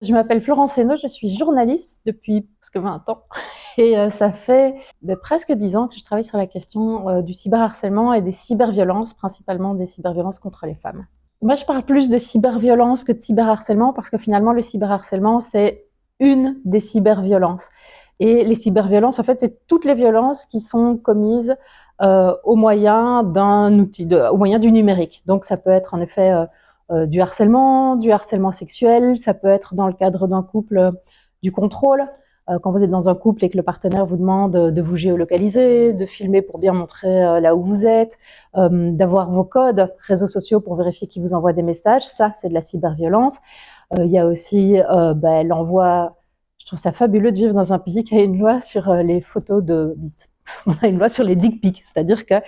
Je m'appelle Florence Hainaut, je suis journaliste depuis presque 20 ans et ça fait presque 10 ans que je travaille sur la question du cyberharcèlement et des cyberviolences, principalement des cyberviolences contre les femmes. Moi, je parle plus de cyberviolence que de cyberharcèlement parce que finalement, le cyberharcèlement, c'est une des cyberviolences. Et les cyberviolences, en fait, c'est toutes les violences qui sont commises au moyen d'un outil, au moyen du numérique. Donc, ça peut être en effet du harcèlement sexuel, ça peut être dans le cadre d'un couple du contrôle, quand vous êtes dans un couple et que le partenaire vous demande de vous géolocaliser, de filmer pour bien montrer là où vous êtes, d'avoir vos codes réseaux sociaux pour vérifier qui vous envoie des messages, ça c'est de la cyberviolence. Il y a aussi l'envoi, je trouve ça fabuleux de vivre dans un pays qui a une loi sur les photos de on a une loi sur les dick pics, c'est-à-dire que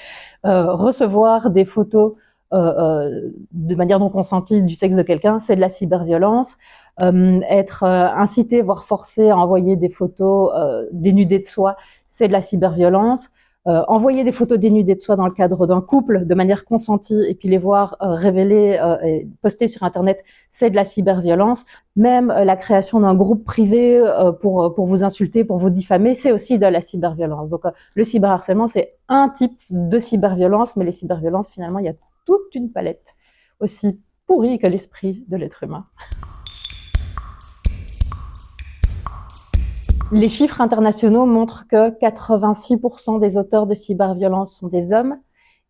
recevoir des photos de manière non consentie du sexe de quelqu'un, c'est de la cyberviolence. Être incité, voire forcé à envoyer des photos dénudées de soi, c'est de la cyberviolence. Envoyer des photos dénudées de soi dans le cadre d'un couple de manière consentie et puis les voir révélées et postées sur Internet, c'est de la cyberviolence. Même la création d'un groupe privé pour vous insulter, pour vous diffamer, c'est aussi de la cyberviolence. Donc le cyberharcèlement, c'est un type de cyberviolence, mais les cyberviolences, finalement, il y a toute une palette, aussi pourrie que l'esprit de l'être humain. Les chiffres internationaux montrent que 86% des auteurs de cyberviolence sont des hommes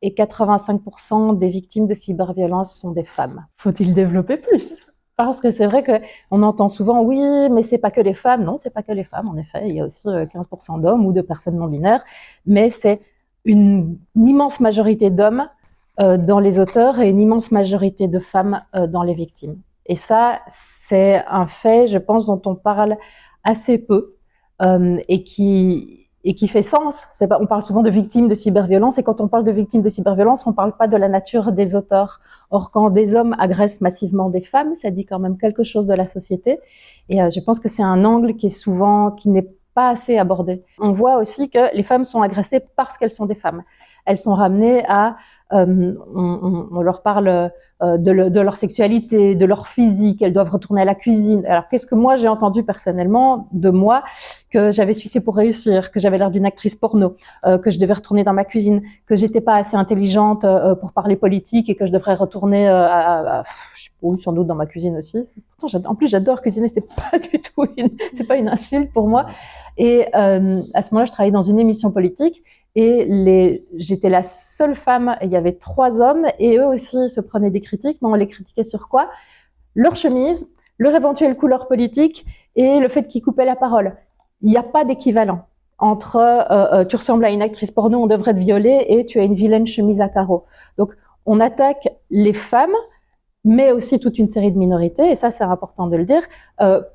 et 85% des victimes de cyberviolence sont des femmes. Faut-il développer plus ? Parce que c'est vrai qu'on entend souvent, oui, mais c'est pas que les femmes. Non, c'est pas que les femmes, en effet. Il y a aussi 15% d'hommes ou de personnes non binaires, mais c'est une immense majorité d'hommes dans les auteurs et une immense majorité de femmes dans les victimes. Et ça, c'est un fait, je pense, dont on parle assez peu et qui fait sens. On parle souvent de victimes de cyberviolence, et quand on parle de victimes de cyberviolence, on ne parle pas de la nature des auteurs. Or, quand des hommes agressent massivement des femmes, ça dit quand même quelque chose de la société. Et je pense que c'est un angle qui n'est pas assez abordé. On voit aussi que les femmes sont agressées parce qu'elles sont des femmes. Elles sont ramenées à on leur parle de leur sexualité, de leur physique, elles doivent retourner à la cuisine. Alors qu'est-ce que moi j'ai entendu personnellement de moi, que j'avais sucé pour réussir, que j'avais l'air d'une actrice porno, que je devais retourner dans ma cuisine, que j'étais pas assez intelligente pour parler politique et que je devrais retourner je sais pas où, sans doute dans ma cuisine aussi. Pourtant, en plus j'adore cuisiner, c'est pas du tout c'est pas une insulte pour moi. Et à ce moment-là, je travaillais dans une émission politique. Et j'étais la seule femme, il y avait 3 hommes, et eux aussi se prenaient des critiques, mais on les critiquait sur quoi ? Leur chemise, leur éventuelle couleur politique, et le fait qu'ils coupaient la parole. Il n'y a pas d'équivalent entre tu ressembles à une actrice porno, on devrait te violer, et tu as une vilaine chemise à carreaux. Donc on attaque les femmes, mais aussi toute une série de minorités, et ça c'est important de le dire,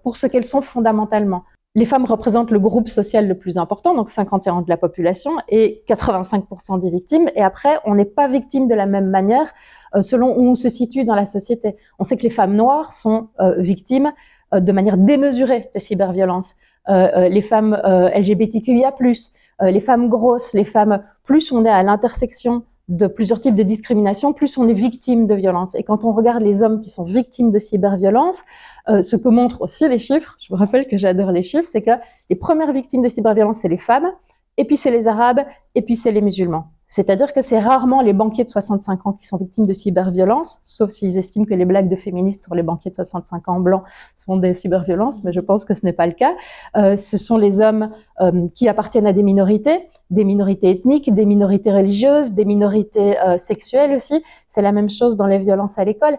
pour ce qu'elles sont fondamentalement. Les femmes représentent le groupe social le plus important, donc 51% de la population et 85% des victimes. Et après, on n'est pas victime de la même manière selon où on se situe dans la société. On sait que les femmes noires sont victimes de manière démesurée des cyberviolences. Les femmes LGBTQIA+, les femmes grosses, les femmes, plus on est à l'intersection de plusieurs types de discrimination, plus on est victime de violence. Et quand on regarde les hommes qui sont victimes de cyberviolence, ce que montrent aussi les chiffres, je vous rappelle que j'adore les chiffres, c'est que les premières victimes de cyberviolence, c'est les femmes, et puis c'est les Arabes, et puis c'est les musulmans. C'est-à-dire que c'est rarement les banquiers de 65 ans qui sont victimes de cyberviolence, sauf s'ils estiment que les blagues de féministes sur les banquiers de 65 ans blancs sont des cyberviolences, mais je pense que ce n'est pas le cas. Ce sont les hommes qui appartiennent à des minorités ethniques, des minorités religieuses, des minorités sexuelles aussi. C'est la même chose dans les violences à l'école.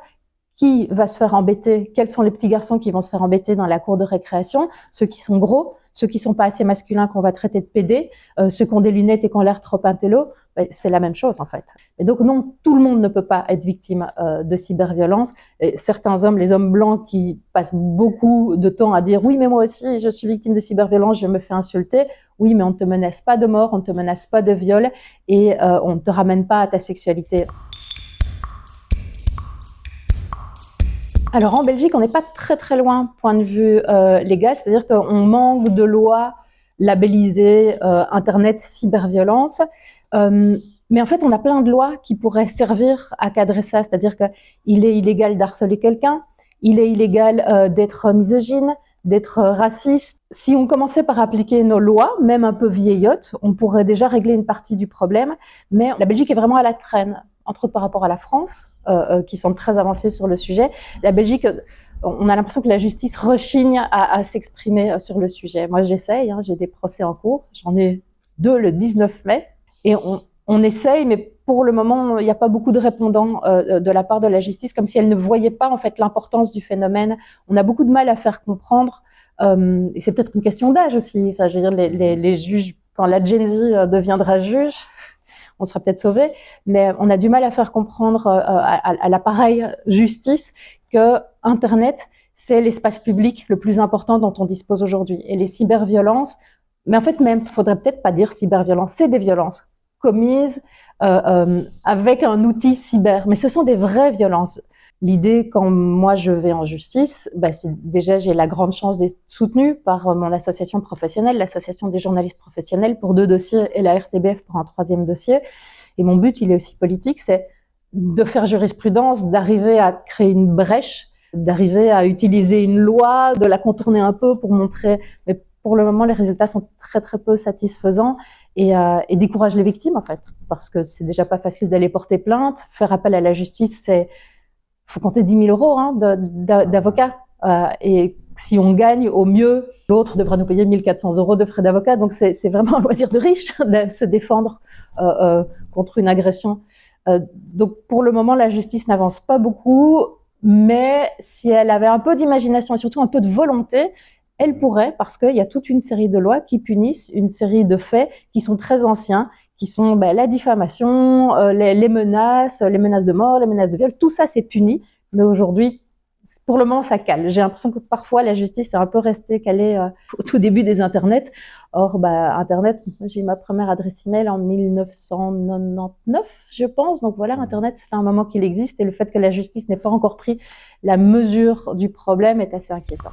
Qui va se faire embêter? Quels sont les petits garçons qui vont se faire embêter dans la cour de récréation? Ceux qui sont gros, ceux qui sont pas assez masculins qu'on va traiter de pédés, ceux qui ont des lunettes et qui ont l'air trop intello. C'est la même chose en fait. Et donc non, tout le monde ne peut pas être victime de cyberviolence. Et certains hommes, les hommes blancs qui passent beaucoup de temps à dire oui mais moi aussi je suis victime de cyberviolence, je me fais insulter. Oui mais on ne te menace pas de mort, on ne te menace pas de viol et on ne te ramène pas à ta sexualité. Alors en Belgique, on n'est pas très loin point de vue légal, c'est-à-dire qu'on manque de lois labellisées Internet cyberviolence, mais en fait on a plein de lois qui pourraient servir à cadrer ça, c'est-à-dire qu'il est illégal d'harceler quelqu'un, Il est illégal d'être misogyne, d'être raciste. Si on commençait par appliquer nos lois, même un peu vieillottes, on pourrait déjà régler une partie du problème. Mais la Belgique est vraiment à la traîne, entre autres par rapport à la France, qui semble très avancée sur le sujet. La Belgique, on a l'impression que la justice rechigne à s'exprimer sur le sujet. Moi, j'essaye, j'ai des procès en cours. J'en ai 2 le 19 mai. Et on essaye, mais pour le moment, il n'y a pas beaucoup de répondants de la part de la justice, comme si elle ne voyait pas en fait l'importance du phénomène. On a beaucoup de mal à faire comprendre, et c'est peut-être une question d'âge aussi. Enfin, je veux dire, les juges, quand la Gen Z deviendra juge, on sera peut-être sauvé, mais on a du mal à faire comprendre à l'appareil justice que Internet, c'est l'espace public le plus important dont on dispose aujourd'hui. Et les cyberviolences, mais en fait même, faudrait peut-être pas dire cyberviolence, c'est des violences commises avec un outil cyber, mais ce sont des vraies violences. L'idée, quand moi je vais en justice, c'est déjà j'ai la grande chance d'être soutenue par mon association professionnelle, l'association des journalistes professionnels pour 2 dossiers et la RTBF pour un 3e dossier. Et mon but, il est aussi politique, c'est de faire jurisprudence, d'arriver à créer une brèche, d'arriver à utiliser une loi, de la contourner un peu pour montrer. Mais pour le moment, les résultats sont très très peu satisfaisants et découragent les victimes en fait, parce que c'est déjà pas facile d'aller porter plainte, faire appel à la justice, faut compter 10 000 euros d'avocat. Et si on gagne, au mieux, l'autre devra nous payer 1 400 euros de frais d'avocat. Donc c'est vraiment un loisir de riche de se défendre contre une agression. Donc pour le moment, la justice n'avance pas beaucoup, mais si elle avait un peu d'imagination et surtout un peu de volonté, elle pourrait, parce qu'il y a toute une série de lois qui punissent une série de faits qui sont très anciens, qui sont la diffamation, les menaces de mort, les menaces de viol, tout ça c'est puni, mais aujourd'hui, pour le moment, ça cale. J'ai l'impression que parfois la justice est un peu restée calée au tout début des internets. Or, Internet, j'ai eu ma première adresse email en 1999, je pense. Donc voilà, Internet, ça fait un moment qu'il existe et le fait que la justice n'ait pas encore pris la mesure du problème est assez inquiétant.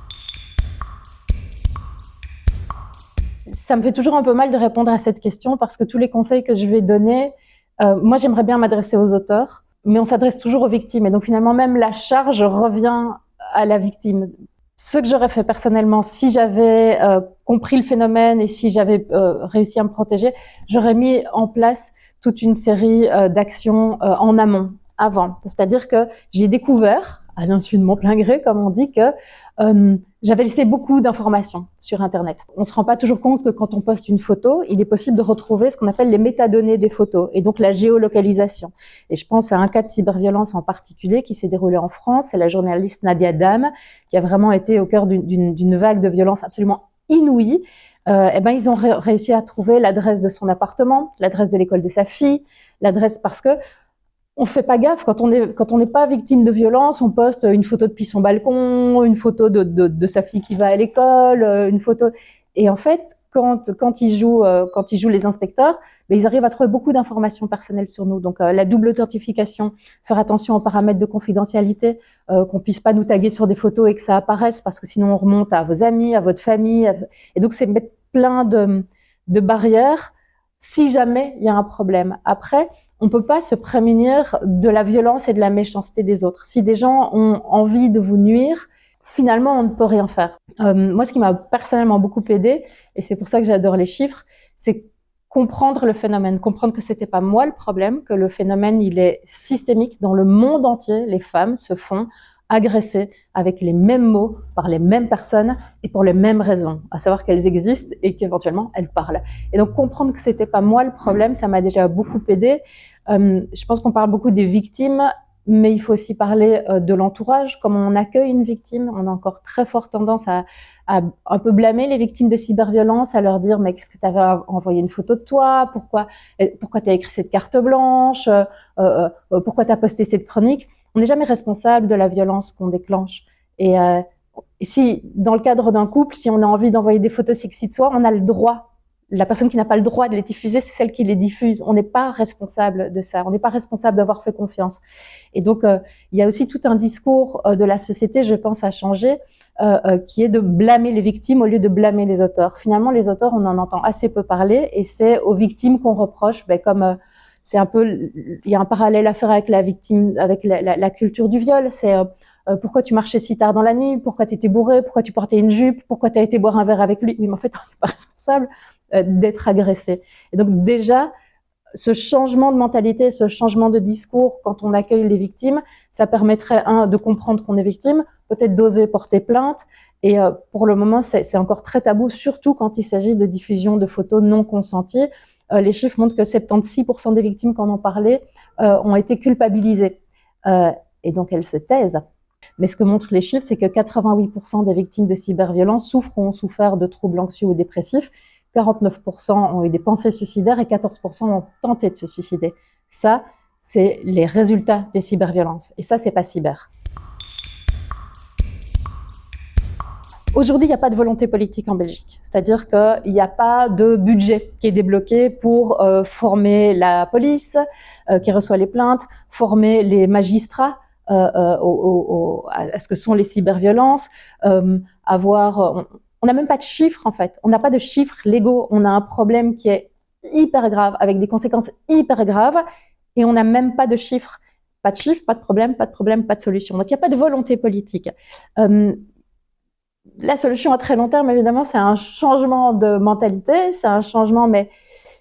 Ça me fait toujours un peu mal de répondre à cette question parce que tous les conseils que je vais donner, moi j'aimerais bien m'adresser aux auteurs, mais on s'adresse toujours aux victimes et donc finalement même la charge revient à la victime. Ce que j'aurais fait personnellement, si j'avais compris le phénomène et si j'avais réussi à me protéger, j'aurais mis en place toute une série d'actions en amont, avant. C'est-à-dire que j'ai découvert, à l'insu de mon plein gré, comme on dit, que j'avais laissé beaucoup d'informations sur Internet. On se rend pas toujours compte que quand on poste une photo, il est possible de retrouver ce qu'on appelle les métadonnées des photos et donc la géolocalisation. Et je pense à un cas de cyberviolence en particulier qui s'est déroulé en France. C'est la journaliste Nadia Dam qui a vraiment été au cœur d'une vague de violence absolument inouïe. Ils ont réussi à trouver l'adresse de son appartement, l'adresse de l'école de sa fille, l'adresse parce que on fait pas gaffe quand on n'est pas victime de violence, on poste une photo depuis son balcon, une photo de sa fille qui va à l'école, une photo. Et en fait, quand ils jouent les inspecteurs, ils arrivent à trouver beaucoup d'informations personnelles sur nous. Donc la double authentification, faire attention aux paramètres de confidentialité, qu'on puisse pas nous taguer sur des photos et que ça apparaisse parce que sinon on remonte à vos amis, à votre famille. Et donc c'est mettre plein de barrières si jamais il y a un problème. Après, on peut pas se prémunir de la violence et de la méchanceté des autres. Si des gens ont envie de vous nuire, finalement, on ne peut rien faire. Moi, ce qui m'a personnellement beaucoup aidé, et c'est pour ça que j'adore les chiffres, c'est comprendre le phénomène, comprendre que c'était pas moi le problème, que le phénomène, il est systémique. Dans le monde entier, les femmes se font agresser avec les mêmes mots, par les mêmes personnes et pour les mêmes raisons, à savoir qu'elles existent et qu'éventuellement elles parlent. Et donc comprendre que c'était pas moi le problème, ça m'a déjà beaucoup aidé. Je pense qu'on parle beaucoup des victimes, mais il faut aussi parler de l'entourage, comment on accueille une victime. On a encore très fort tendance à un peu blâmer les victimes de cyberviolence, à leur dire mais qu'est-ce que tu avais envoyé une photo de toi, pourquoi tu as écrit cette carte blanche, pourquoi tu as posté cette chronique. On n'est jamais responsable de la violence qu'on déclenche. Et si, dans le cadre d'un couple, si on a envie d'envoyer des photos sexy de soi, on a le droit. La personne qui n'a pas le droit de les diffuser, c'est celle qui les diffuse. On n'est pas responsable de ça. On n'est pas responsable d'avoir fait confiance. Et donc, il y a aussi tout un discours de la société, je pense, à changer, qui est de blâmer les victimes au lieu de blâmer les auteurs. Finalement, les auteurs, on en entend assez peu parler, et c'est aux victimes qu'on reproche, comme c'est un peu, il y a un parallèle à faire avec la victime, avec la culture du viol. C'est pourquoi tu marchais si tard dans la nuit, pourquoi tu étais bourré, pourquoi tu portais une jupe, pourquoi tu as été boire un verre avec lui. Oui, mais en fait, on n'est pas responsable d'être agressé. Et donc déjà, ce changement de mentalité, ce changement de discours, quand on accueille les victimes, ça permettrait, de comprendre qu'on est victime, peut-être d'oser porter plainte. Et pour le moment, c'est encore très tabou, surtout quand il s'agit de diffusion de photos non consenties. Les chiffres montrent que 76% des victimes, quand on en parlait, ont été culpabilisées. Et donc, elles se taisent. Mais ce que montrent les chiffres, c'est que 88% des victimes de cyberviolence souffrent ou ont souffert de troubles anxieux ou dépressifs. 49% ont eu des pensées suicidaires et 14% ont tenté de se suicider. Ça, c'est les résultats des cyberviolences. Et ça, c'est pas cyber. Aujourd'hui, il n'y a pas de volonté politique en Belgique. C'est-à-dire qu'il n'y a pas de budget qui est débloqué pour former la police qui reçoit les plaintes, former les magistrats à ce que sont les cyberviolences, on n'a même pas de chiffres en fait. On n'a pas de chiffres légaux. On a un problème qui est hyper grave, avec des conséquences hyper graves, et on n'a même pas de chiffres. Pas de chiffres, pas de problème, pas de problème, pas de solution. Donc il n'y a pas de volonté politique. La solution à très long terme, évidemment, c'est un changement de mentalité, c'est un changement, mais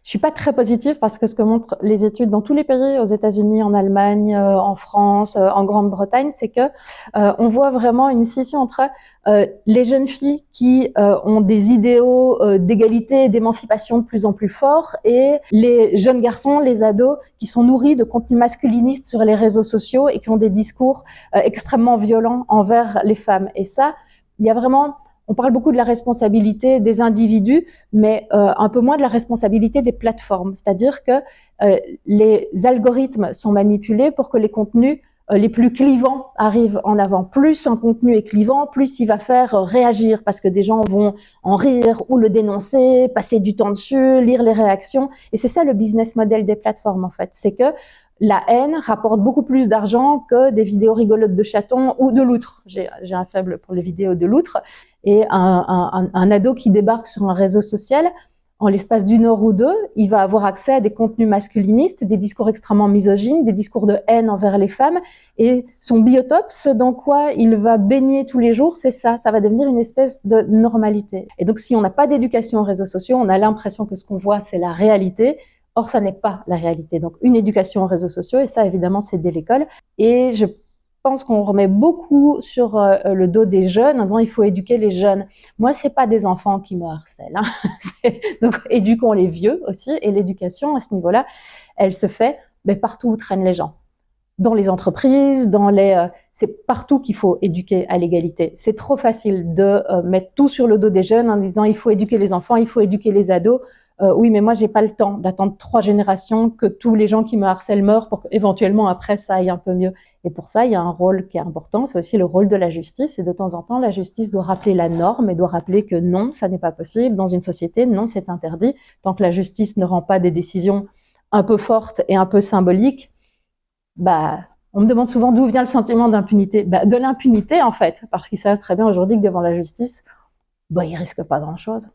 je suis pas très positive parce que ce que montrent les études dans tous les pays, aux États-Unis, en Allemagne, en France, en Grande-Bretagne, c'est que on voit vraiment une scission entre les jeunes filles qui ont des idéaux d'égalité et d'émancipation de plus en plus forts et les jeunes garçons, les ados, qui sont nourris de contenus masculinistes sur les réseaux sociaux et qui ont des discours extrêmement violents envers les femmes. Et ça, il y a vraiment, on parle beaucoup de la responsabilité des individus, mais un peu moins de la responsabilité des plateformes. C'est-à-dire que les algorithmes sont manipulés pour que les contenus les plus clivants arrivent en avant. Plus un contenu est clivant, plus il va faire réagir, parce que des gens vont en rire ou le dénoncer, passer du temps dessus, lire les réactions. Et c'est ça le business model des plateformes, en fait. C'est que la haine rapporte beaucoup plus d'argent que des vidéos rigolotes de chatons ou de loutres. J'ai un faible pour les vidéos de loutres. Et un ado qui débarque sur un réseau social, en l'espace d'une heure ou deux, il va avoir accès à des contenus masculinistes, des discours extrêmement misogynes, des discours de haine envers les femmes. Et son biotope, ce dans quoi il va baigner tous les jours, c'est ça. Ça va devenir une espèce de normalité. Et donc, si on n'a pas d'éducation aux réseaux sociaux, on a l'impression que ce qu'on voit, c'est la réalité. Or, ça n'est pas la réalité. Donc, une éducation aux réseaux sociaux, et ça, évidemment, c'est dès l'école. Et je pense qu'on remet beaucoup sur le dos des jeunes en disant il faut éduquer les jeunes. Moi, c'est pas des enfants qui me harcèlent. Donc, éduquons les vieux aussi. Et l'éducation, à ce niveau-là, elle se fait partout où traînent les gens. Dans les entreprises, c'est partout qu'il faut éduquer à l'égalité. C'est trop facile de mettre tout sur le dos des jeunes en disant il faut éduquer les enfants, il faut éduquer les ados. Oui, mais moi, j'ai pas le temps d'attendre 3 générations que tous les gens qui me harcèlent meurent pour qu'éventuellement après ça aille un peu mieux. Et pour ça, il y a un rôle qui est important, c'est aussi le rôle de la justice. Et de temps en temps, la justice doit rappeler la norme et doit rappeler que non, ça n'est pas possible dans une société, non, c'est interdit. Tant que la justice ne rend pas des décisions un peu fortes et un peu symboliques, on me demande souvent d'où vient le sentiment d'impunité. De l'impunité, en fait, parce qu'ils savent très bien aujourd'hui que devant la justice, ils risquent pas grand-chose.